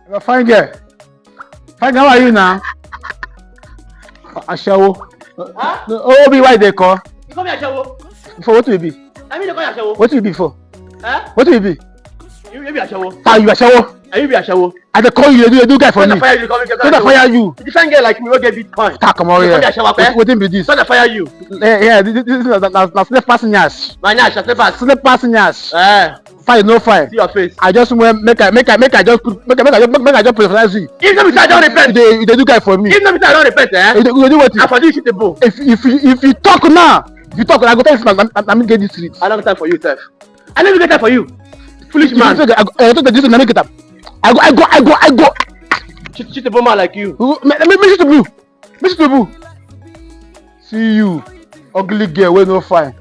You're fine girl. Fine girl, how are you now? Ashawo. Huh? Oh, be why they call? You call me Ashawo? For what will it be? I mean, you call you Ashawo. What will it be for? Huh? What will it be? You be Ashawo. Ah, you Ashawo. And you be Ashawo. I dey call you, you do guy for me. Fire you, come Don't fire you. Different girl like me, we get Bitcoin. Ah, come on here. What be this? Don't fire you. Yeah, this is na snake passengers. My nyash, I say pass. Snake passengers. Fine, no fine. See your face. I just want make I just personalize you. If no be I don't repent. You dey do guy for me. If no be I don't repent, You do what? I for you shoot the bull. If you talk now, I go tell you I'm get this street. I don't get time for you, Seth. I never get time for you. Foolish man. I thought this na make it up. I go. Shoot the bull man like you. Me shoot the blue. See you, ugly girl wey no fine.